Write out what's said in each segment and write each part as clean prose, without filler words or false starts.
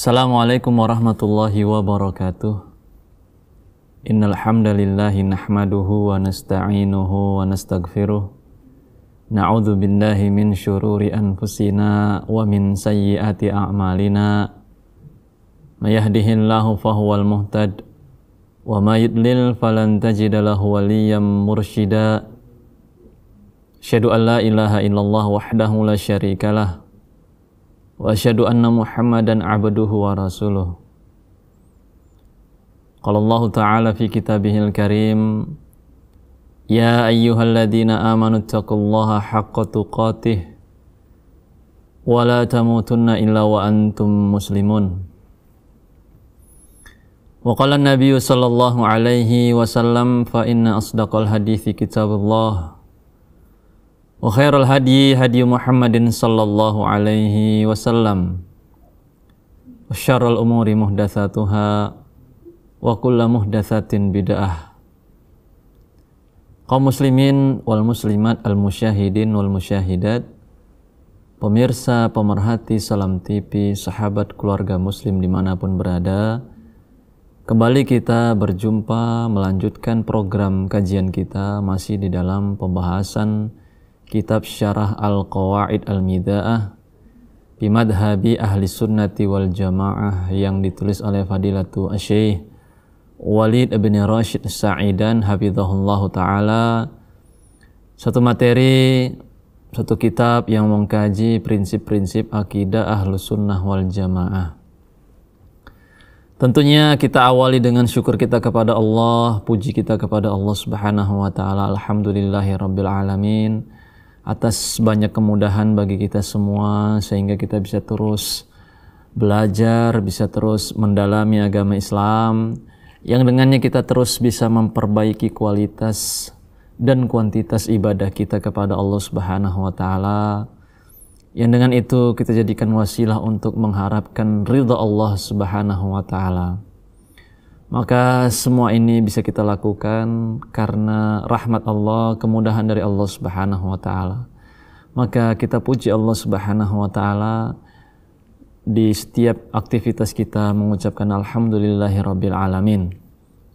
Assalamualaikum warahmatullahi wabarakatuh. Innal hamdalillahi nahmaduhu wa nasta'inuhu wa nastaghfiruh. Na'udzu billahi min syururi anfusina wa min sayyiati a'malina. May yahdihillahu fahuwal muhtad wa may yudlil falan tajida lahu waliyyan mursyida. Asyhadu an la ilaha illallah wahdahu la syarikalah wa asyhadu anna Muhammadan abduhu wa rasuluh. Qala Allah Ta'ala fi kitabihil karim, ya ayyuhalladzina amanu taqullaha haqqa tuqatih wa la tamutunna illa wa antum muslimun. Wa qala an-nabiyyu sallallahu alaihi wasallam, fa inna asdaqal hadithi kitabullah wa khairal hadyi hadyu Muhammadin sallallahu alaihi wasallam wa syarrul umuri muhdatsatuha wa kullu muhdatsatin bid'ah. Kaum muslimin wal muslimat, al musyahidin wal musyahidat, pemirsa pemerhati Salam TV, sahabat keluarga muslim dimanapun berada, kembali kita berjumpa melanjutkan program kajian kita masih di dalam pembahasan Kitab Syarah Al-Qawaid Al-Mida'ah bimadhabi ahli sunnati wal jamaah yang ditulis oleh Fadilatu Asy-Syaikh Walid bin Rashid Sa'idan hafizahullahu ta'ala. Satu materi, satu kitab yang mengkaji prinsip-prinsip akidah ahlu sunnah wal jamaah. Tentunya kita awali dengan syukur kita kepada Allah, puji kita kepada Allah subhanahu wa ta'ala. Alhamdulillahi rabbil alamin, atas banyak kemudahan bagi kita semua sehingga kita bisa terus belajar, bisa terus mendalami agama Islam, yang dengannya kita terus bisa memperbaiki kualitas dan kuantitas ibadah kita kepada Allah Subhanahu wa taala, yang dengan itu kita jadikan wasilah untuk mengharapkan ridha Allah Subhanahu wa taala. Maka semua ini bisa kita lakukan karena rahmat Allah, kemudahan dari Allah Subhanahu wa taala. Maka kita puji Allah Subhanahu wa taala di setiap aktivitas kita, mengucapkan alhamdulillahirabbil alamin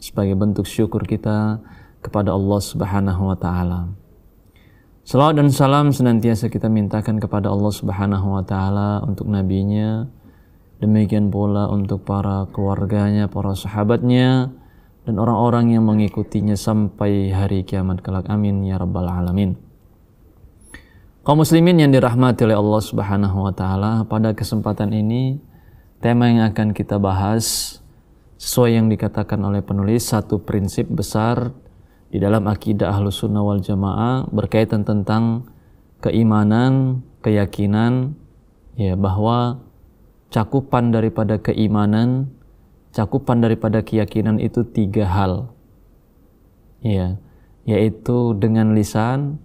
sebagai bentuk syukur kita kepada Allah Subhanahu wa taala. Salawat dan salam senantiasa kita mintakan kepada Allah Subhanahu wa taala untuk nabinya, demikian pula untuk para keluarganya, para sahabatnya, dan orang-orang yang mengikutinya sampai hari kiamat kelak. Amin ya rabbal alamin. Kaum muslimin yang dirahmati oleh Allah Subhanahu wa taala, pada kesempatan ini tema yang akan kita bahas sesuai yang dikatakan oleh penulis, satu prinsip besar di dalam akidah Ahlus Sunnah wal Jamaah berkaitan tentang keimanan, keyakinan, ya, bahwa cakupan daripada keimanan, cakupan daripada keyakinan itu tiga hal, ya, yaitu dengan lisan,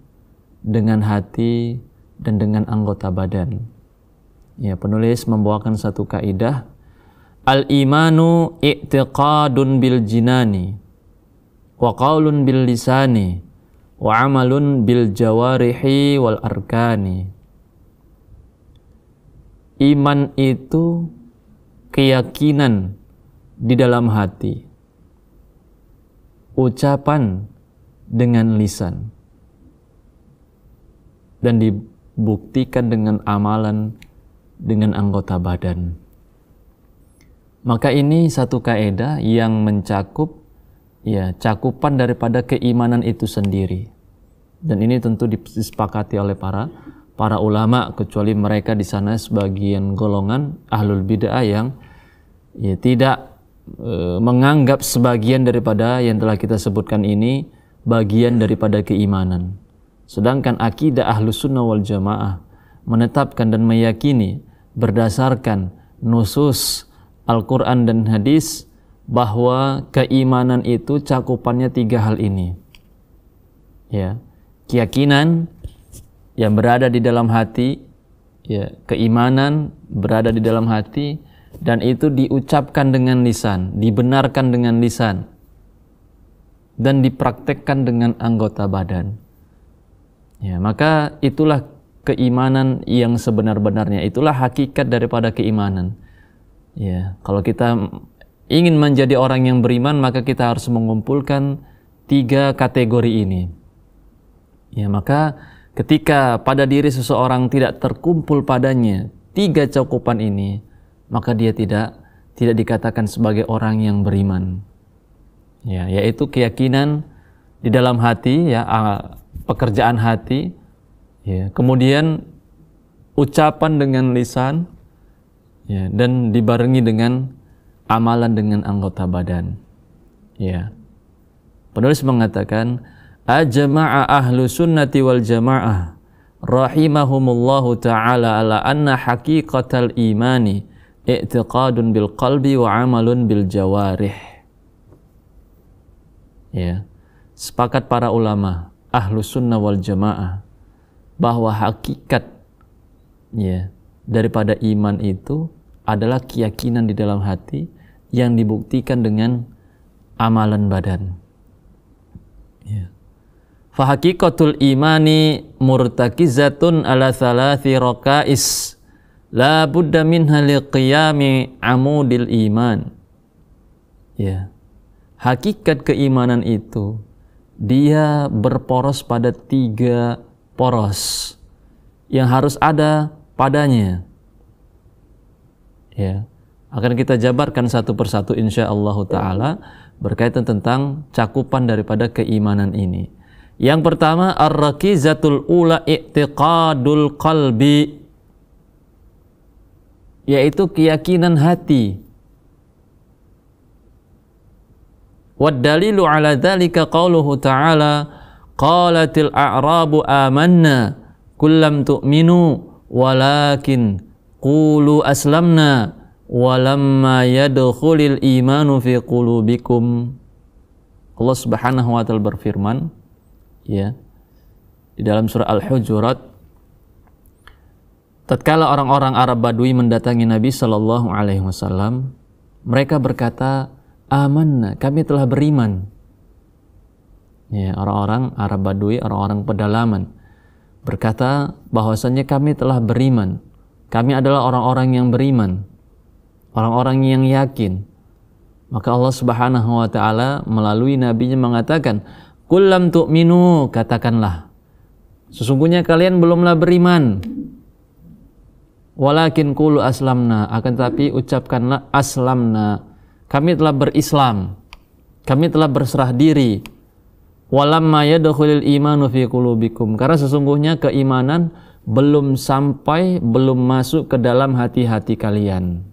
dengan hati, dan dengan anggota badan. Ya, penulis membawakan satu kaidah, al-imanu i'tiqadun bil jinani wa qaulun bil lisani wa amalun bil jawarihi wal arkani. Iman itu keyakinan di dalam hati, ucapan dengan lisan, dan dibuktikan dengan amalan dengan anggota badan. Maka ini satu kaidah yang mencakup, ya, cakupan daripada keimanan itu sendiri. Dan ini tentu disepakati oleh para ulama, kecuali mereka di sana sebagian golongan ahlul bid'ah yang, ya, tidak menganggap sebagian daripada yang telah kita sebutkan ini bagian daripada keimanan. Sedangkan akidah Ahlus Sunnah wal Jamaah menetapkan dan meyakini berdasarkan nusus Al-Quran dan hadis bahwa keimanan itu cakupannya tiga hal ini, ya, keyakinan yang berada di dalam hati, ya, keimanan berada di dalam hati, dan itu diucapkan dengan lisan, dibenarkan dengan lisan, dan dipraktekkan dengan anggota badan. Ya, maka itulah keimanan yang sebenar-benarnya, itulah hakikat daripada keimanan. Ya, kalau kita ingin menjadi orang yang beriman, maka kita harus mengumpulkan 3 kategori ini. Ya, maka ketika pada diri seseorang tidak terkumpul padanya 3 cakupan ini, maka dia tidak dikatakan sebagai orang yang beriman. Ya, yaitu keyakinan di dalam hati, ya, pekerjaan hati, ya, kemudian ucapan dengan lisan, ya, dan dibarengi dengan amalan dengan anggota badan. Ya. Penulis mengatakan, ajma'a ahlu sunnati wal jamaah rahimahumullahu ta'ala ala anna haqiqatal imani i'tiqadun bil qalbi wa amalun bil jawarih. Ya. Sepakat para ulama ahlu sunnah wal jamaah bahwa hakikat, ya, daripada iman itu adalah keyakinan di dalam hati yang dibuktikan dengan amalan badan. Ya. Fa haqiqatul imani murtakizatun ala thalathi raqais la budda minha liqiyami amudil iman. Ya. Hakikat keimanan itu dia berporos pada 3 poros yang harus ada padanya. Ya, akan kita jabarkan satu persatu insyaallah ta'ala berkaitan tentang cakupan daripada keimanan ini. Yang pertama, ar-rakizatul ula i'tiqadul qalbi, yaitu keyakinan hati. Wad dalilu ala dzalika qauluhu ta'ala qalatil a'rabu amanna kullam tu'minu walakin qulu aslamna walamma yadkhulil imanu fi qulubikum. Allah Subhanahu wa taala berfirman, ya, di dalam surah Al-Hujurat, tatkala orang-orang Arab Badui mendatangi Nabi sallallahu alaihi wasallam, mereka berkata, amanna, kami telah beriman. Ya, orang-orang Arab Badui, orang-orang pedalaman berkata bahwasanya kami telah beriman. Kami adalah orang-orang yang beriman, orang-orang yang yakin. Maka Allah Subhanahu wa taala melalui nabinya mengatakan, "Qul lam tu'minu," katakanlah, sesungguhnya kalian belumlah beriman. Walakin qulu aslamna, akan tapi ucapkanlah aslamna, kami telah berislam, kami telah berserah diri. Walamma yadkhulul imanu fi qulubikum, karena sesungguhnya keimanan belum sampai, belum masuk ke dalam hati-hati kalian.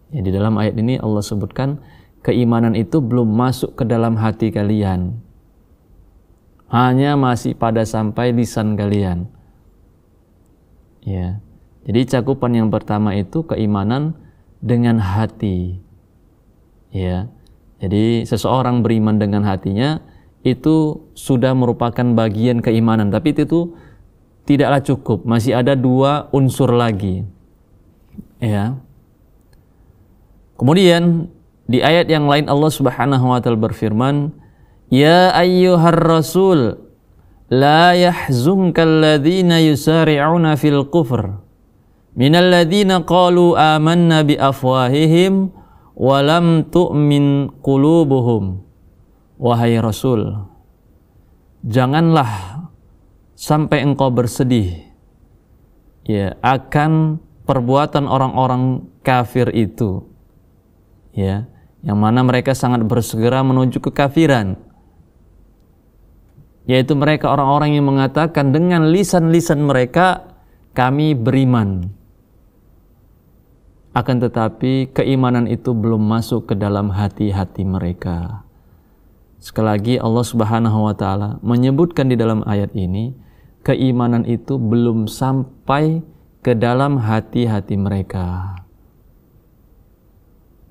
Ya, di dalam ayat ini Allah sebutkan keimanan itu belum masuk ke dalam hati kalian, hanya masih pada sampai lisan kalian. Ya, jadi cakupan yang pertama itu keimanan dengan hati. Ya, jadi seseorang beriman dengan hatinya itu sudah merupakan bagian keimanan, tapi itu tidaklah cukup, masih ada 2 unsur lagi. Ya. Kemudian di ayat yang lain Allah Subhanahu wa taala berfirman, "Ya ayyuhar rasul, la yahzunkal ladzina yusari'una fil kufr minal ladzina qalu amanna bi afwahihim wa lam tu'min qulubuhum." Wahai Rasul, janganlah sampai engkau bersedih, ya, akan perbuatan orang-orang kafir itu, ya, yang mana mereka sangat bersegera menuju kekafiran, yaitu mereka orang-orang yang mengatakan dengan lisan-lisan mereka, kami beriman, akan tetapi keimanan itu belum masuk ke dalam hati-hati mereka. Sekali lagi Allah Subhanahu wa taala menyebutkan di dalam ayat ini, keimanan itu belum sampai ke dalam hati-hati mereka.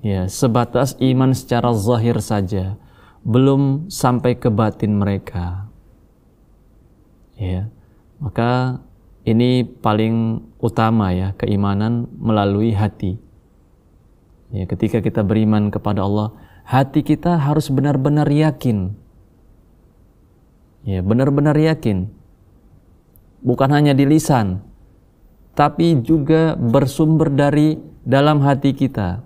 Ya, sebatas iman secara zahir saja, belum sampai ke batin mereka. Ya, maka ini paling utama, ya, keimanan melalui hati. Ya, ketika kita beriman kepada Allah, hati kita harus benar-benar yakin. Ya, benar-benar yakin. Bukan hanya di lisan, tapi juga bersumber dari dalam hati kita.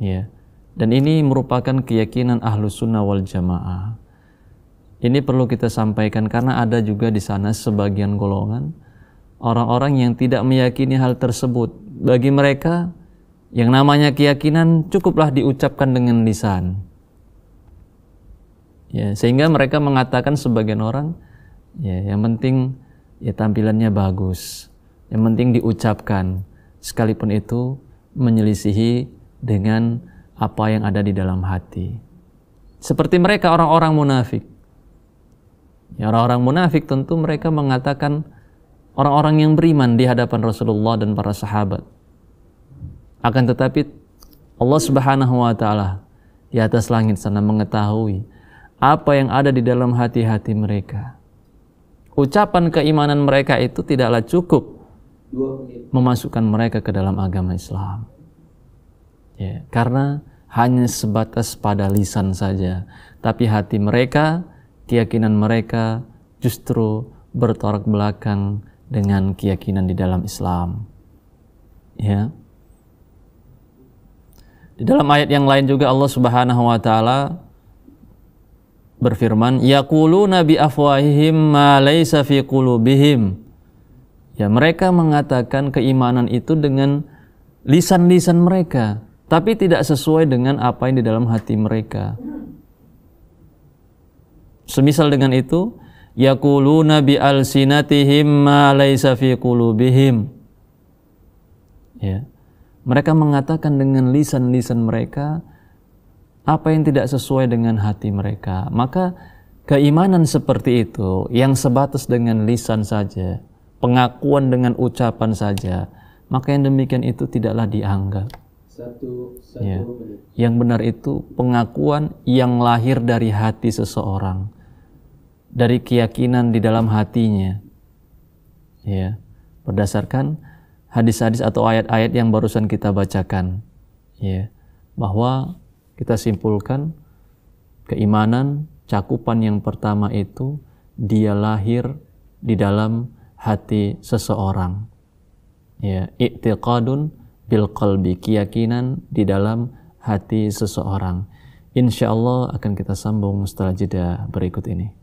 Ya. Dan ini merupakan keyakinan Ahlus Sunnah wal Jamaah. Ini perlu kita sampaikan karena ada juga di sana sebagian golongan orang-orang yang tidak meyakini hal tersebut. Bagi mereka yang namanya keyakinan cukuplah diucapkan dengan lisan. Ya, sehingga mereka mengatakan sebagian orang, ya, yang penting ya tampilannya bagus. Yang penting diucapkan, sekalipun itu menyelisihi dengan apa yang ada di dalam hati. Seperti mereka orang-orang munafik. Ya, orang-orang munafik tentu mereka mengatakan orang-orang yang beriman di hadapan Rasulullah dan para sahabat. Akan tetapi Allah Subhanahu wa taala di atas langit sana mengetahui apa yang ada di dalam hati-hati mereka. Ucapan keimanan mereka itu tidaklah cukup memasukkan mereka ke dalam agama Islam. Ya, karena hanya sebatas pada lisan saja, tapi hati mereka, keyakinan mereka justru bertolak belakang dengan keyakinan di dalam Islam. Ya. Di dalam ayat yang lain juga Allah Subhanahu wa taala berfirman, yaquluna bi afwahihim ma laysa fi qulubihim. Ya, mereka mengatakan keimanan itu dengan lisan-lisan mereka, tapi tidak sesuai dengan apa yang di dalam hati mereka. Semisal dengan itu, yaquluna bi alsinatihim ma laysa fi qulubihim. Ya. Mereka mengatakan dengan lisan-lisan mereka apa yang tidak sesuai dengan hati mereka. Maka keimanan seperti itu yang sebatas dengan lisan saja, pengakuan dengan ucapan saja, maka yang demikian itu tidaklah dianggap. Ya. Yang benar itu pengakuan yang lahir dari hati seseorang, dari keyakinan di dalam hatinya. Ya. Berdasarkan hadis-hadis atau ayat-ayat yang barusan kita bacakan, ya, bahwa kita simpulkan keimanan cakupan yang pertama itu dia lahir di dalam hati seseorang. Ya, i'tiqadun bil qalbi, keyakinan di dalam hati seseorang. Insyaallah akan kita sambung setelah jeda berikut ini.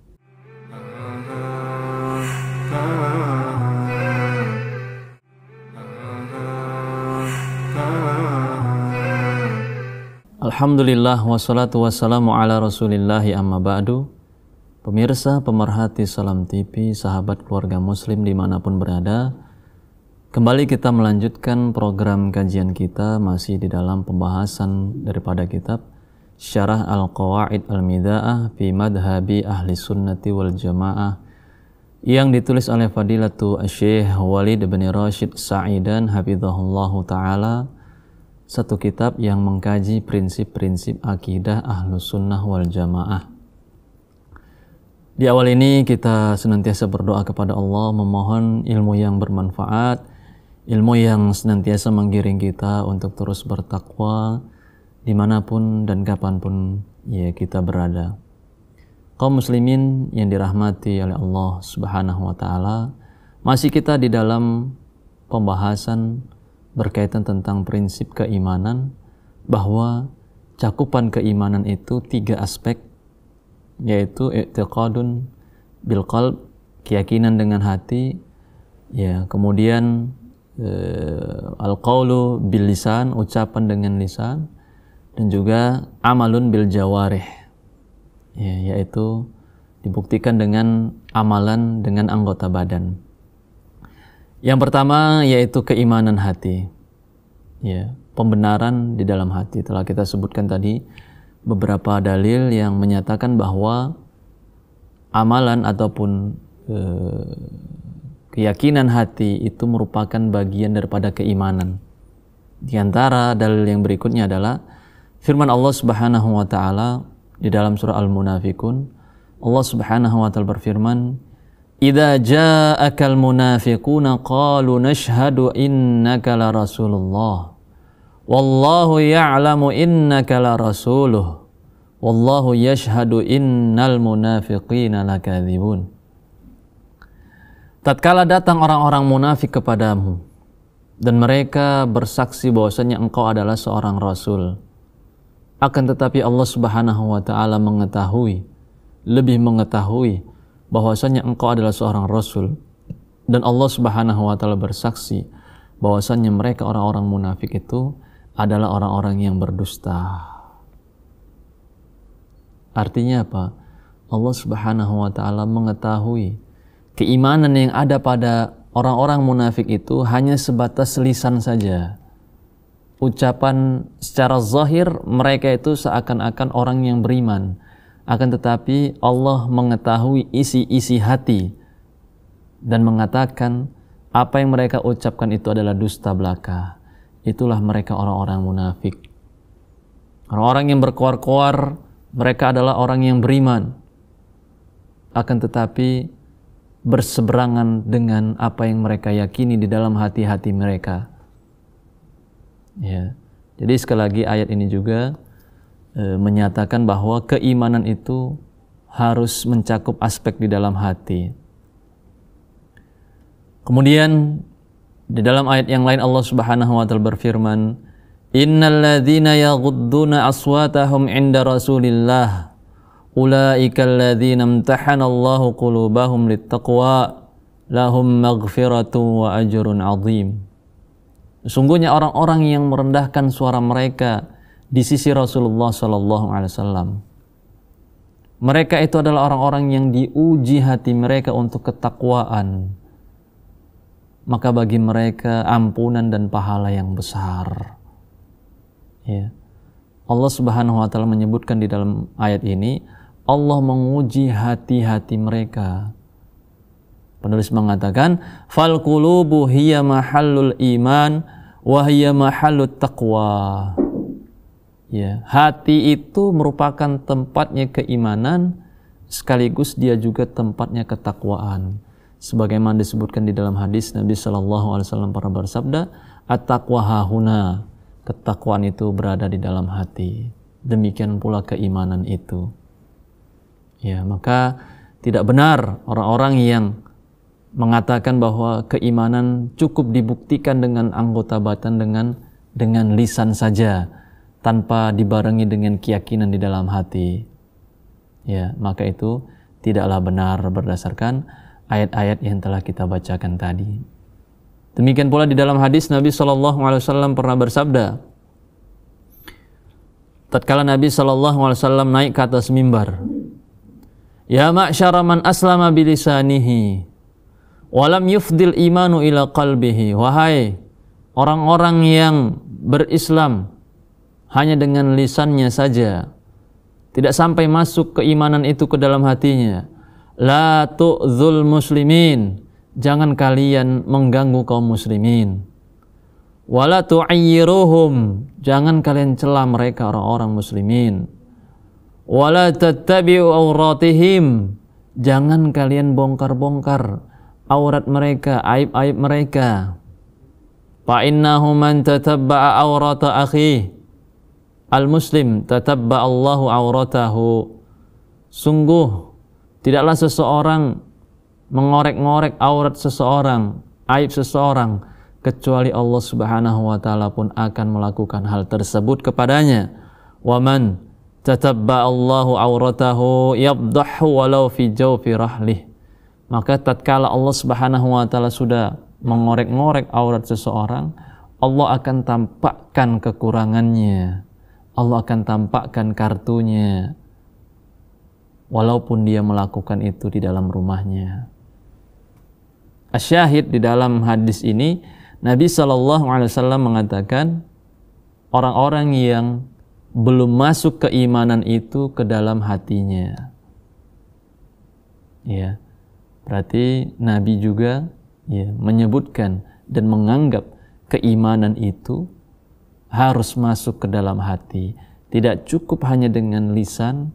Alhamdulillah wassalatu wassalamu ala rasulillahi amma ba'du. Pemirsa, pemerhati Salam TV, sahabat keluarga muslim dimanapun berada, kembali kita melanjutkan program kajian kita masih di dalam pembahasan daripada kitab Syarah Al-Qawaid Al-Mida'ah fi Madhabi Ahli Sunnati wal Jamaah yang ditulis oleh Fadilatu Syekh Walid bin Rashid Sa'idan hafizahullahu ta'ala, satu kitab yang mengkaji prinsip-prinsip akidah Ahlus Sunnah wal Jamaah. Di awal ini kita senantiasa berdoa kepada Allah, memohon ilmu yang bermanfaat, ilmu yang senantiasa menggiring kita untuk terus bertakwa dimanapun dan kapanpun ya kita berada. Kaum muslimin yang dirahmati oleh Allah Subhanahu wa taala, masih kita di dalam pembahasan berkaitan tentang prinsip keimanan, bahwa cakupan keimanan itu 3 aspek, yaitu i'tiqadun bil qalb, keyakinan dengan hati, ya, kemudian al-qaulu bil lisan, ucapan dengan lisan, dan juga amalun bil jawarih, ya, yaitu dibuktikan dengan amalan dengan anggota badan. Yang pertama yaitu keimanan hati, ya, pembenaran di dalam hati. Telah kita sebutkan tadi beberapa dalil yang menyatakan bahwa amalan ataupun keyakinan hati itu merupakan bagian daripada keimanan. Di antara dalil yang berikutnya adalah firman Allah Subhanahu wa taala di dalam surah Al-Munafikun. Allah Subhanahu wa taala berfirman, "Idza ja'akal munafiquna qalu nashhadu innaka la rasulullah wallahu ya'lamu innaka la rasuluh wallahu yashhadu innal munafiqina lakadzibun." Tatkala datang orang-orang munafik kepadamu, dan mereka bersaksi bahwasanya engkau adalah seorang rasul. Akan tetapi Allah Subhanahu wa taala lebih mengetahui bahwasanya engkau adalah seorang rasul, dan Allah Subhanahu wa taala bersaksi bahwasanya mereka orang-orang munafik itu adalah orang-orang yang berdusta. Artinya apa? Allah Subhanahu wa taala mengetahui keimanan yang ada pada orang-orang munafik itu hanya sebatas lisan saja. Ucapan secara zahir mereka itu seakan-akan orang yang beriman. Akan tetapi Allah mengetahui isi-isi hati dan mengatakan apa yang mereka ucapkan itu adalah dusta belaka. Itulah mereka orang-orang munafik. Orang-orang yang berkoar-koar, mereka adalah orang yang beriman. Akan tetapi berseberangan dengan apa yang mereka yakini di dalam hati-hati mereka. Ya. Jadi sekali lagi ayat ini juga menyatakan bahwa keimanan itu harus mencakup aspek di dalam hati. Kemudian di dalam ayat yang lain Allah Subhanahu wa taala berfirman, "Innal ladzina yaghudduna aswatahum 'inda Rasulillah ulaikal ladzina imtahana Allahu qulubahum littaqwa lahum maghfiratun wa ajrun 'azim." Sungguhnya orang-orang yang merendahkan suara mereka di sisi Rasulullah sallallahu alaihi wasallam, mereka itu adalah orang-orang yang diuji hati mereka untuk ketakwaan. Maka bagi mereka ampunan dan pahala yang besar. Ya. Allah Subhanahu wa taala menyebutkan di dalam ayat ini, Allah menguji hati-hati mereka. Penulis mengatakan, "Fal qulubu hiya mahallul iman wa hiya mahallut taqwa." Ya, hati itu merupakan tempatnya keimanan sekaligus dia juga tempatnya ketakwaan. Sebagaimana disebutkan di dalam hadis, Nabi sallallahu alaihi wasallam pernah bersabda, "At-taqwa hahuna." Ketakwaan itu berada di dalam hati. Demikian pula keimanan itu. Ya, maka tidak benar orang-orang yang mengatakan bahwa keimanan cukup dibuktikan dengan anggota badan, dengan lisan saja tanpa dibarengi dengan keyakinan di dalam hati. Ya, maka itu tidaklah benar berdasarkan ayat-ayat yang telah kita bacakan tadi. Demikian pula di dalam hadis Nabi SAW pernah bersabda, tatkala Nabi SAW naik ke atas mimbar, "Ya ma'syara man aslama bilisanihi walam yufdil imanu ila qalbihi." Wahai orang-orang yang berislam hanya dengan lisannya saja, tidak sampai masuk keimanan itu ke dalam hatinya. La tu'dzul muslimin, jangan kalian mengganggu kaum muslimin. Wala tu'ayyiruhum, jangan kalian cela mereka orang-orang muslimin. Wala tattabi'u auratihim, jangan kalian bongkar-bongkar aurat mereka, aib-aib mereka. Fa innahu man tatabba'a aurata akhi al-muslim tatabba'a Allahu auratahu. Sungguh tidaklah seseorang mengorek-ngorek aurat seseorang, aib seseorang, kecuali Allah Subhanahu wa taala pun akan melakukan hal tersebut kepadanya. Wa man tatabba'a Allahu auratahu yabdahu walau fi jawfi rahlih. Maka tatkala Allah Subhanahu wa taala sudah mengorek-ngorek aurat seseorang, Allah akan tampakkan kekurangannya. Allah akan tampakkan kartunya, walaupun dia melakukan itu di dalam rumahnya. Asyahid di dalam hadis ini, Nabi SAW mengatakan orang-orang yang belum masuk keimanan itu ke dalam hatinya. Ya, berarti Nabi juga menyebutkan dan menganggap keimanan itu harus masuk ke dalam hati. Tidak cukup hanya dengan lisan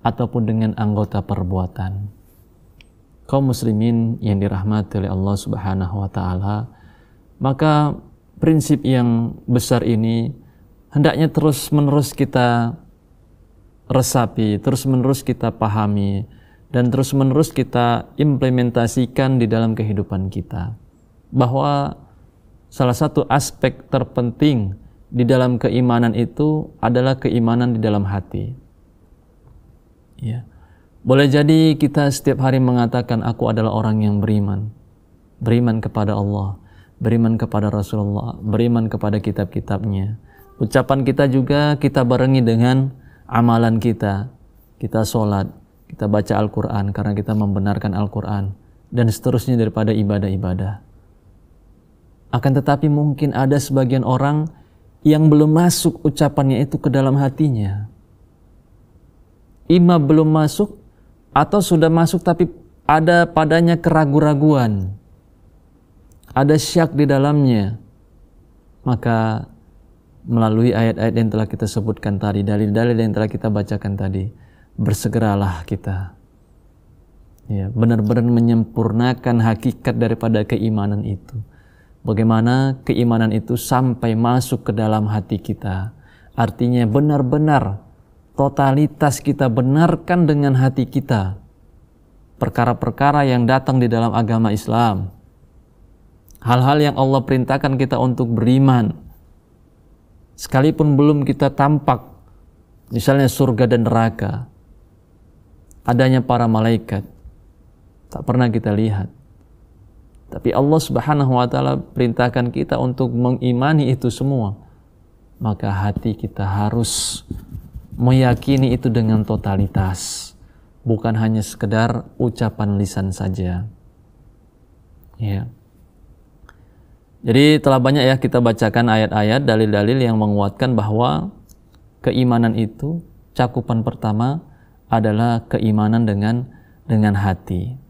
ataupun dengan anggota perbuatan. Kaum muslimin yang dirahmati oleh Allah Subhanahu wa taala, maka prinsip yang besar ini hendaknya terus-menerus kita resapi, terus-menerus kita pahami, dan terus-menerus kita implementasikan di dalam kehidupan kita. Bahwa salah satu aspek terpenting di dalam keimanan itu adalah keimanan di dalam hati. Ya. Boleh jadi kita setiap hari mengatakan aku adalah orang yang beriman. Beriman kepada Allah, beriman kepada Rasulullah, beriman kepada kitab-kitabnya. Ucapan kita juga kita barengi dengan amalan kita. Kita sholat, kita baca Al-Quran karena kita membenarkan Al-Quran, dan seterusnya daripada ibadah-ibadah. Akan tetapi mungkin ada sebagian orang yang belum masuk ucapannya itu ke dalam hatinya. Ima belum masuk atau sudah masuk tapi ada padanya keraguan-raguan, ada syak di dalamnya. Maka melalui ayat-ayat yang telah kita sebutkan tadi, dalil-dalil yang telah kita bacakan tadi, bersegeralah kita, ya, benar-benar menyempurnakan hakikat daripada keimanan itu. Bagaimana keimanan itu sampai masuk ke dalam hati kita. Artinya benar-benar totalitas kita benarkan dengan hati kita perkara-perkara yang datang di dalam agama Islam. Hal-hal yang Allah perintahkan kita untuk beriman, sekalipun belum kita tampak, misalnya surga dan neraka, adanya para malaikat, tak pernah kita lihat. Tapi Allah Subhanahu wa ta'ala perintahkan kita untuk mengimani itu semua. Maka hati kita harus meyakini itu dengan totalitas, bukan hanya sekedar ucapan lisan saja. Ya. Jadi telah banyak ya kita bacakan ayat-ayat, dalil-dalil yang menguatkan bahwa keimanan itu cakupan pertama adalah keimanan dengan hati.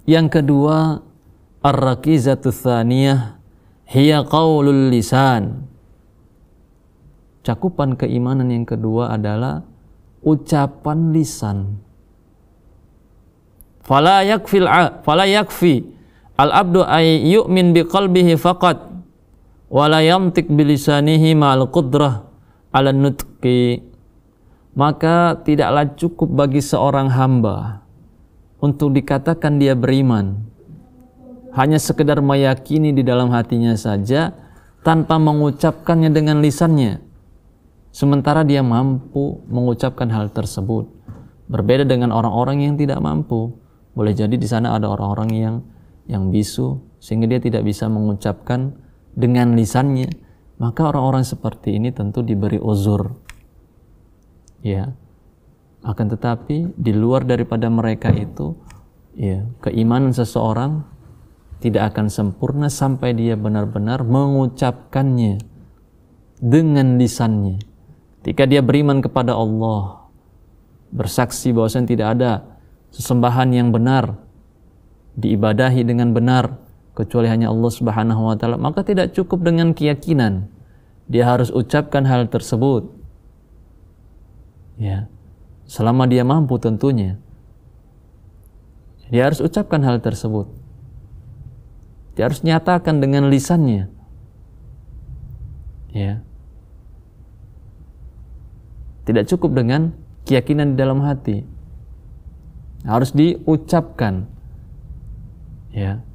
Yang kedua, ar-rakizatu tsaniyah hiya qaulul lisan. Cakupan keimanan yang kedua adalah ucapan lisan. Fala yakfi al-abdu ay yu'min biqalbihi faqat wa la yamtik bilisanihi ma'al qudrah 'ala nutqi. Maka tidaklah cukup bagi seorang hamba untuk dikatakan dia beriman hanya sekedar meyakini di dalam hatinya saja tanpa mengucapkannya dengan lisannya, sementara dia mampu mengucapkan hal tersebut. Berbeda dengan orang-orang yang tidak mampu. Boleh jadi di sana ada orang-orang yang bisu sehingga dia tidak bisa mengucapkan dengan lisannya. Maka orang-orang seperti ini tentu diberi uzur. Ya. Akan tetapi di luar daripada mereka itu, ya, keimanan seseorang tidak akan sempurna sampai dia benar-benar mengucapkannya dengan lisannya. Ketika dia beriman kepada Allah, bersaksi bahwasanya tidak ada sesembahan yang benar, diibadahi dengan benar kecuali hanya Allah Subhanahu wa ta'ala, maka tidak cukup dengan keyakinan. Dia harus ucapkan hal tersebut. Ya. Selama dia mampu tentunya. Dia harus ucapkan hal tersebut. Dia harus nyatakan dengan lisannya. Ya. Tidak cukup dengan keyakinan di dalam hati. Harus diucapkan. Ya.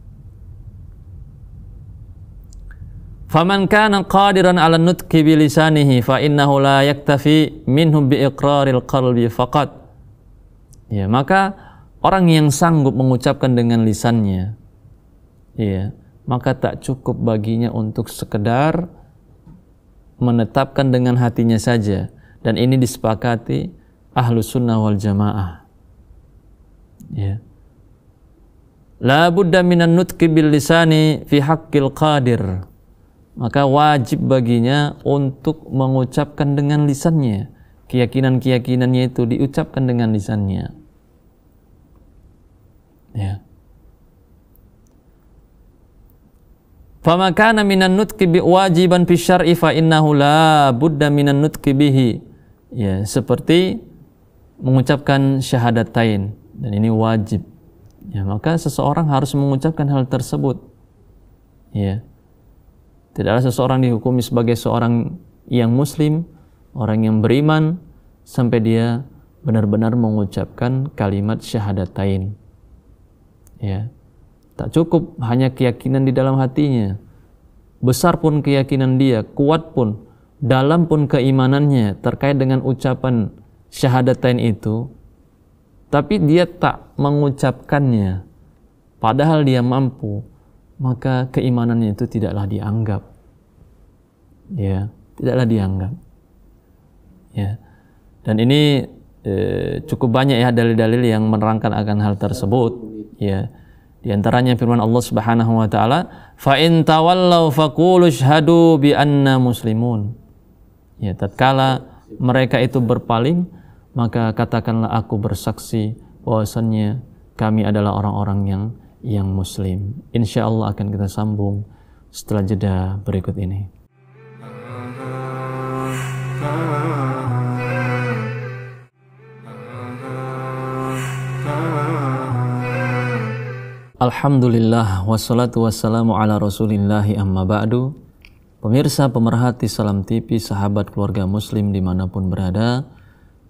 Faman kana qadiran 'ala nutqi bi lisanihi fa innahu la yaktafi minhu bi iqraril qalbi faqat. Ya, maka orang yang sanggup mengucapkan dengan lisannya, ya, maka tak cukup baginya untuk sekedar menetapkan dengan hatinya saja. Dan ini disepakati Ahlus Sunnah wal Jamaah. Ya. La budda minan nutqi bil lisani fi haqqil qadir. Maka wajib baginya untuk mengucapkan dengan lisannya. Keyakinan-keyakinannya itu diucapkan dengan lisannya. Ya. Fama kana minan nutqi bi wajiban fi syar'i fa innahu la budda minan nutqi bihi. Ya, seperti mengucapkan syahadatain, dan ini wajib. Ya, maka seseorang harus mengucapkan hal tersebut. Ya. Tidaklah seseorang dihukumi sebagai seorang yang muslim, orang yang beriman, sampai dia benar-benar mengucapkan kalimat syahadatain. Ya. Tak cukup hanya keyakinan di dalam hatinya. besar pun keyakinan dia, kuat pun, dalam pun keimanannya terkait dengan ucapan syahadatain itu, tapi dia tak mengucapkannya, padahal dia mampu, maka keimanannya itu tidaklah dianggap. Ya, tidaklah dianggap. Ya. Dan ini cukup banyak ya dalil-dalil yang menerangkan akan hal tersebut. Ya. Di antaranya firman Allah Subhanahu wa taala, "Fa in tawallaw faqulu syhadu bi anna muslimun." Ya, tatkala mereka itu berpaling, maka katakanlah aku bersaksi bahwasannya kami adalah orang-orang yang muslim. Insyaallah akan kita sambung setelah jeda berikut ini. Alhamdulillah wassalatu wassalamu ala rasulillahi amma ba'du. Pemirsa pemerhati Salam TV, sahabat keluarga muslim dimanapun berada,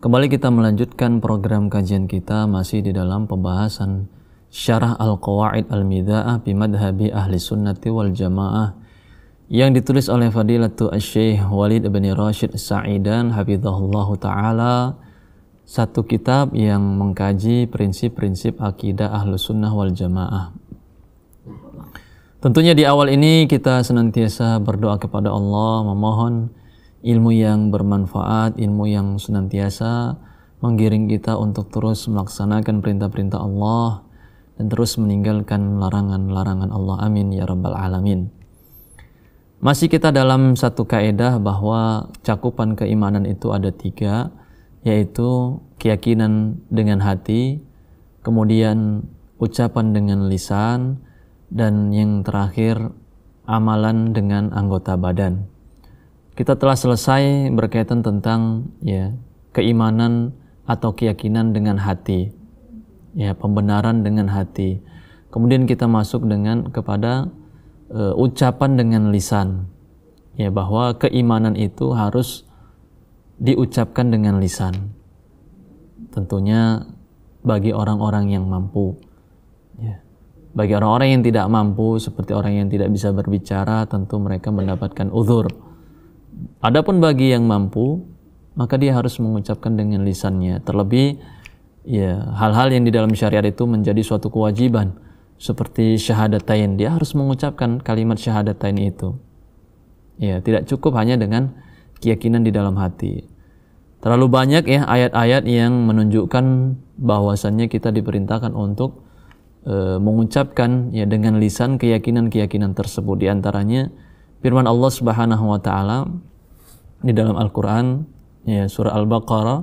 kembali kita melanjutkan program kajian kita masih di dalam pembahasan Syarah Al-Qawaid Al-Midha'ah bi Madhabi Ahli Sunnati wal Jamaah yang ditulis oleh Fadilatu Asy-Syaikh Walid bin Rashid As-Sa'idan hafizahullahu ta'ala, satu kitab yang mengkaji prinsip-prinsip akidah Ahlus Sunnah wal Jamaah. Tentunya di awal ini kita senantiasa berdoa kepada Allah, memohon ilmu yang bermanfaat, ilmu yang senantiasa menggiring kita untuk terus melaksanakan perintah-perintah Allah dan terus meninggalkan larangan-larangan Allah. Amin ya rabbal alamin. Masih kita dalam satu kaidah bahwa cakupan keimanan itu ada 3, yaitu keyakinan dengan hati, kemudian ucapan dengan lisan, dan yang terakhir amalan dengan anggota badan. Kita telah selesai berkaitan tentang keimanan atau keyakinan dengan hati, pembenaran dengan hati. Kemudian kita masuk kepada ucapan dengan lisan, bahwa keimanan itu harus diucapkan dengan lisan, tentunya bagi orang-orang yang mampu. Bagi orang-orang yang tidak mampu, seperti orang yang tidak bisa berbicara, tentu mereka mendapatkan uzur. Adapun bagi yang mampu, maka dia harus mengucapkan dengan lisannya. Terlebih hal-hal yang di dalam syariat itu menjadi suatu kewajiban, seperti syahadatain, dia harus mengucapkan kalimat syahadatain itu. Tidak cukup hanya dengan keyakinan di dalam hati. Terlalu banyak ayat-ayat yang menunjukkan bahwasannya kita diperintahkan untuk mengucapkan dengan lisan keyakinan-keyakinan tersebut. Di antaranya firman Allah Subhanahu wa taala di dalam Al-Qur'an, surah Al-Baqarah,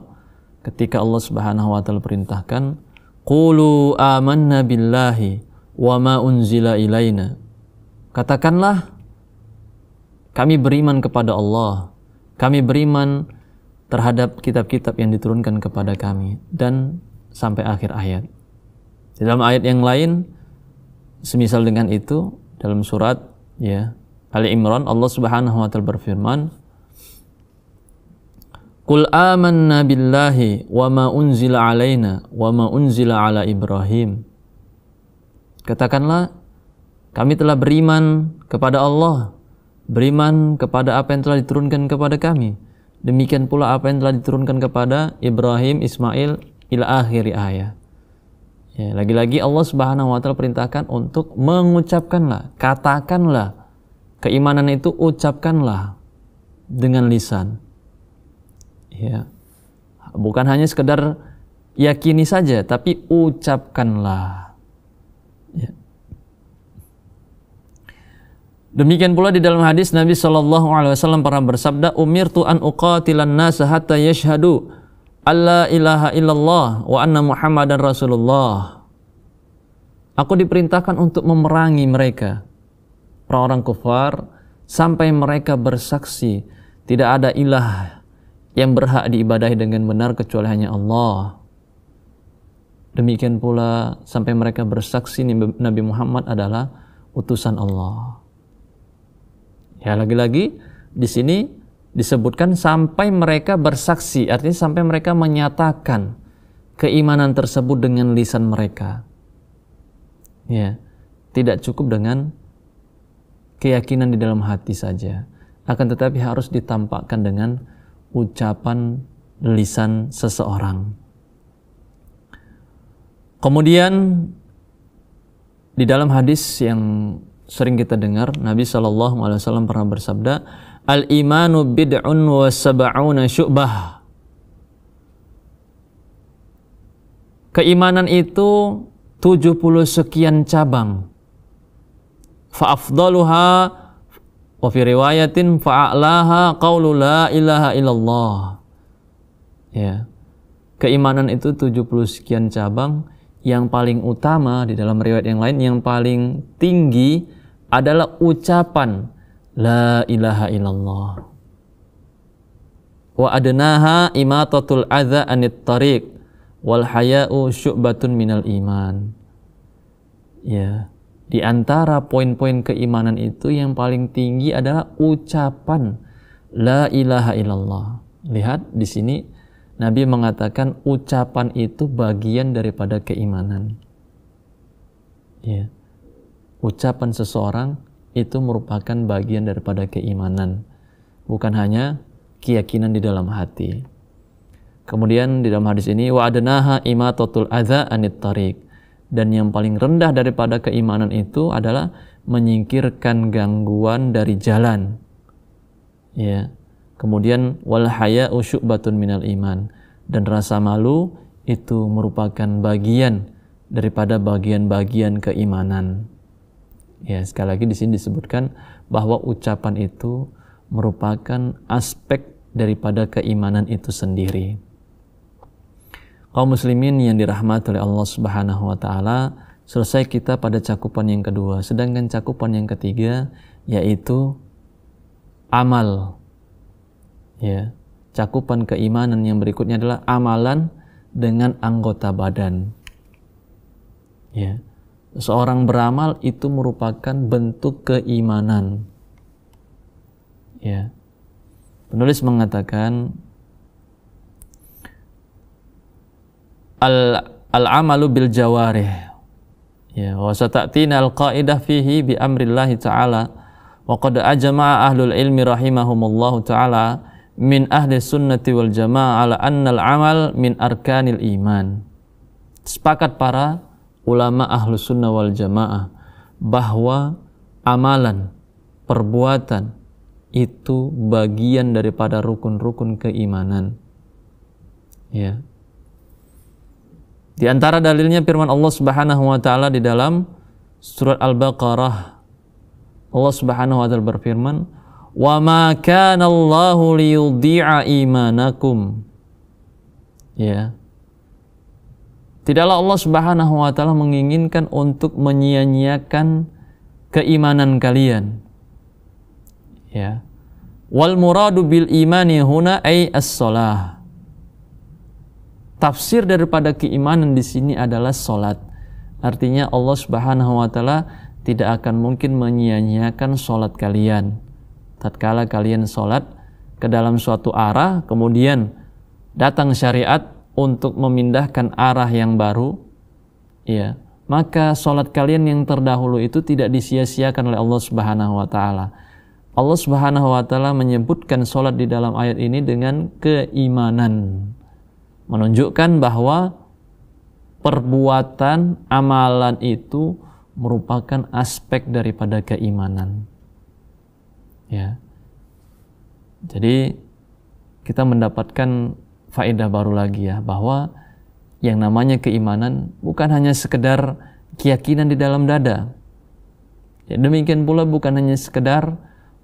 ketika Allah Subhanahu wa taala perintahkan, "Qulu amanna billahi wa ma unzila ilaina." Katakanlah, kami beriman kepada Allah, kami beriman terhadap kitab-kitab yang diturunkan kepada kami, dan sampai akhir ayat. Di dalam ayat yang lain semisal dengan itu, dalam surat Ali Imran, Allah Subhanahu wa taala berfirman, "Qul amanna billahi wa ma unzila alaina wa ma unzila ala Ibrahim." Katakanlah, kami telah beriman kepada Allah, beriman kepada apa yang telah diturunkan kepada kami, demikian pula apa yang telah diturunkan kepada Ibrahim, Ismail, ila akhiri ayat. Lagi-lagi Allah Subhanahu wa taala perintahkan untuk mengucapkanlah, katakanlah, keimanan itu ucapkanlah dengan lisan. Bukan hanya sekedar yakini saja, tapi ucapkanlah. Demikian pula di dalam hadis Nabi SAW pernah bersabda, "Umirtu an uqatilan nasa hatta yashhadu alla ilaha illallah wa anna Muhammadan Rasulullah." Aku diperintahkan untuk memerangi mereka, orang-orang kufar, sampai mereka bersaksi tidak ada ilah yang berhak diibadahi dengan benar kecuali hanya Allah. Demikian pula sampai mereka bersaksi Nabi Muhammad adalah utusan Allah. Lagi-lagi di sini disebutkan sampai mereka bersaksi, artinya sampai mereka menyatakan keimanan tersebut dengan lisan mereka. Tidak cukup dengan keyakinan di dalam hati saja, akan tetapi harus ditampakkan dengan ucapan lisan seseorang. Kemudian di dalam hadis yang sering kita dengar, Nabi SAW pernah bersabda, al-imanu bid'un wa sab'una syu'bah. Keimanan itu 70 sekian cabang. Fa'afdaluha wa fi riwayatin fa'a'laha qawlu la ilaha illallah. Ya. Keimanan itu 70 sekian cabang. Yang paling utama di dalam riwayat yang lain, yang paling tinggi adalah ucapan la ilaha illallah. Wa adnaha imatatul adza anit tariq wal haya'u syu'batun minal iman. Ya, di antara poin-poin keimanan itu yang paling tinggi adalah ucapan la ilaha illallah. Lihat di sini Nabi mengatakan ucapan itu bagian daripada keimanan. Ya. Ucapan seseorang itu merupakan bagian daripada keimanan, bukan hanya keyakinan di dalam hati. Kemudian di dalam hadis ini wa adnaha imatatul adza anit tariq, dan yang paling rendah daripada keimanan itu adalah menyingkirkan gangguan dari jalan. Ya. Kemudian wal haya'u syu'batun minal iman, dan rasa malu itu merupakan bagian daripada bagian-bagian keimanan. Ya, sekali lagi di sini disebutkan bahwa ucapan itu merupakan aspek daripada keimanan itu sendiri. Kaum muslimin yang dirahmati oleh Allah Subhanahu wa taala, selesai kita pada cakupan yang kedua, sedangkan cakupan yang ketiga yaitu amal. Ya, cakupan keimanan yang berikutnya adalah amalan dengan anggota badan. Ya, seorang beramal itu merupakan bentuk keimanan. Ya, penulis mengatakan al-amalu bil jawarih. Ya, wa sata'tina al-qaidah fihi bi amrillahi ta'ala wa qad ajma'a ahlul ilmi rahimahumullahu ta'ala min ahli sunnati wal jamaah ala annal amal min arkanil iman. Sepakat para ulama ahlu sunnah wal jamaah bahwa amalan, perbuatan itu bagian daripada rukun-rukun keimanan. Ya. Di antara dalilnya firman Allah Subhanahu wa taala di dalam surat Al-Baqarah. Allah Subhanahu wa taala berfirman, wa ma kana Allahu liyudhi'a imanakum. Ya. Tidaklah Allah Subhanahu wa taala menginginkan untuk menyia-nyiakan keimanan kalian. Ya. Wal muradu bil imani huna ay as-shalah. Tafsir daripada keimanan di sini adalah salat. Artinya Allah Subhanahu wa taala tidak akan mungkin menyia-nyiakan salat kalian. Tatkala kalian sholat ke dalam suatu arah, kemudian datang syariat untuk memindahkan arah yang baru, ya, maka sholat kalian yang terdahulu itu tidak disia-siakan oleh Allah Subhanahu wa taala. Allah Subhanahu wa taala menyebutkan sholat di dalam ayat ini dengan keimanan, menunjukkan bahwa perbuatan amalan itu merupakan aspek daripada keimanan. Ya. Jadi kita mendapatkan faedah baru lagi ya, bahwa yang namanya keimanan bukan hanya sekedar keyakinan di dalam dada. Ya, demikian pula bukan hanya sekedar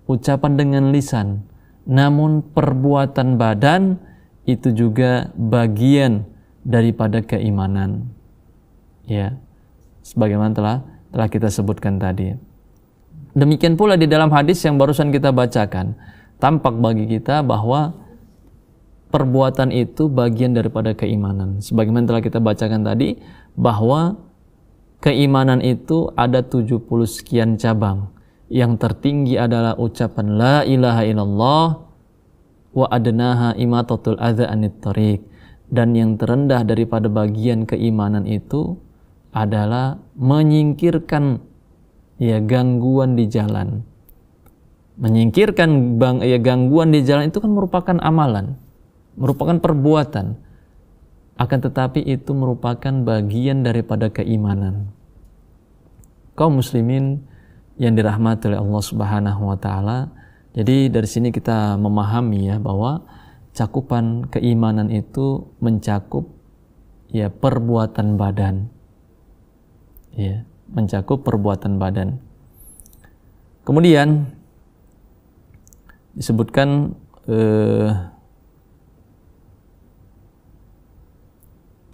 ucapan dengan lisan, namun perbuatan badan itu juga bagian daripada keimanan. Ya. Sebagaimana telah kita sebutkan tadi. Demikian pula di dalam hadis yang barusan kita bacakan, tampak bagi kita bahwa perbuatan itu bagian daripada keimanan. Sebagaimana telah kita bacakan tadi, bahwa keimanan itu ada 70 sekian cabang. Yang tertinggi adalah ucapan la ilaha illallah wa adnaha imatatul adza anit tariq. Dan yang terendah daripada bagian keimanan itu adalah menyingkirkan, ya, gangguan di jalan. Menyingkirkan gangguan di jalan itu kan merupakan amalan, merupakan perbuatan. Akan tetapi itu merupakan bagian daripada keimanan. Kaum muslimin yang dirahmati oleh Allah Subhanahu wa taala. Jadi dari sini kita memahami ya bahwa cakupan keimanan itu mencakup ya perbuatan badan. Ya, mencakup perbuatan badan. Kemudian disebutkan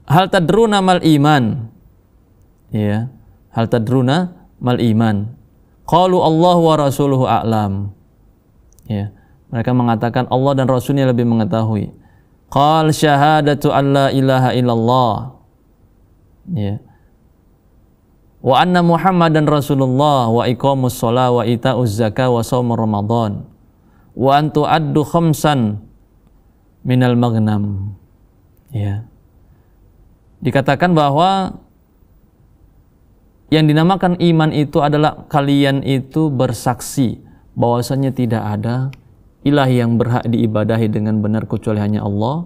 hal tadruna mal iman. Ya, hal tadruna mal iman. Qalu Allah wa rasuluhu a'lam. Ya, mereka mengatakan Allah dan Rasulnya lebih mengetahui. Qal syahadatu an la ilaha illallah. Ya. Wa anna Muhammadan Rasulullah wa iqamus shalah wa ita'uz zakah wa shaum Ramadan. Wa an tu'addu khamsan minal maghnam. Ya. Dikatakan bahwa yang dinamakan iman itu adalah kalian itu bersaksi bahwasanya tidak ada ilah yang berhak diibadahi dengan benar kecuali hanya Allah.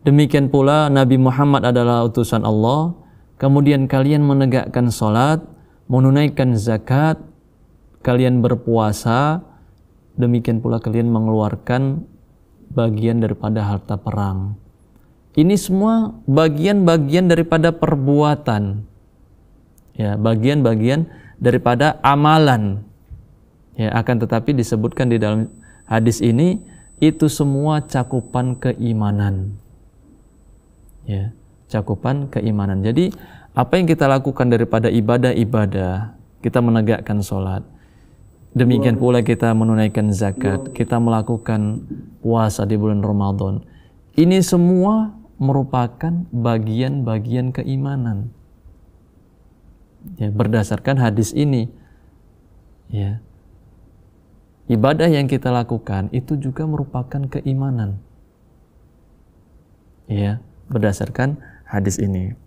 Demikian pula Nabi Muhammad adalah utusan Allah. Kemudian kalian menegakkan salat, menunaikan zakat, kalian berpuasa, demikian pula kalian mengeluarkan bagian daripada harta perang. Ini semua bagian-bagian daripada perbuatan. Ya, bagian-bagian daripada amalan. Ya, akan tetapi disebutkan di dalam hadis ini itu semua cakupan keimanan. Ya, cakupan keimanan. Jadi apa yang kita lakukan daripada ibadah-ibadah, kita menegakkan sholat, demikian pula kita menunaikan zakat, kita melakukan puasa di bulan Ramadan, ini semua merupakan bagian-bagian keimanan. Ya, berdasarkan hadis ini, ya, ibadah yang kita lakukan itu juga merupakan keimanan. Ya, berdasarkan hadis ini.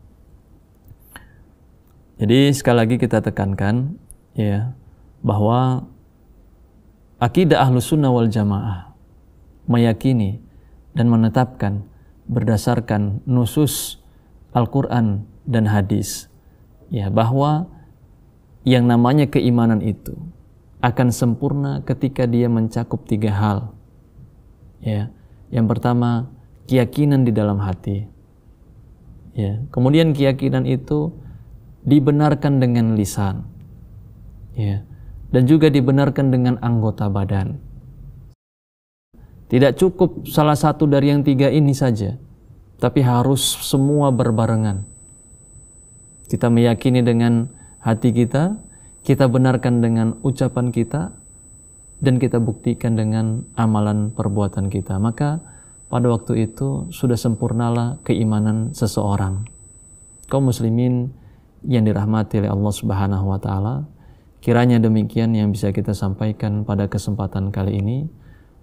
Jadi sekali lagi kita tekankan ya bahwa akidah Ahlus Sunnah wal Jamaah meyakini dan menetapkan berdasarkan nusus Al-Qur'an dan hadis ya bahwa yang namanya keimanan itu akan sempurna ketika dia mencakup 3 hal. Ya. Yang pertama, keyakinan di dalam hati. Ya, kemudian keyakinan itu dibenarkan dengan lisan, ya, dan juga dibenarkan dengan anggota badan. Tidak cukup salah satu dari yang 3 ini saja, tapi harus semua berbarengan. Kita meyakini dengan hati kita, kita benarkan dengan ucapan kita, dan kita buktikan dengan amalan perbuatan kita. Maka pada waktu itu sudah sempurnalah keimanan seseorang. Kaum muslimin yang dirahmati oleh Allah Subhanahu wa taala, kiranya demikian yang bisa kita sampaikan pada kesempatan kali ini.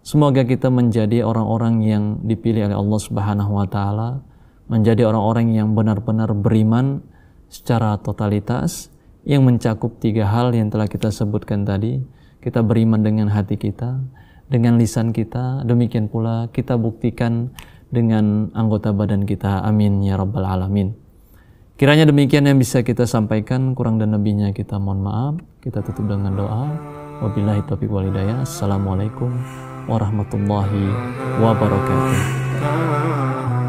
Semoga kita menjadi orang-orang yang dipilih oleh Allah Subhanahu wa taala, menjadi orang-orang yang benar-benar beriman secara totalitas yang mencakup 3 hal yang telah kita sebutkan tadi. Kita beriman dengan hati kita, dengan lisan kita, demikian pula kita buktikan dengan anggota badan kita. Amin ya rabbal alamin. Kiranya demikian yang bisa kita sampaikan, kurang dan lebihnya kita mohon maaf. Kita tutup dengan doa. Wabillahi taufiq wal hidayah. Assalamualaikum warahmatullahi wabarakatuh.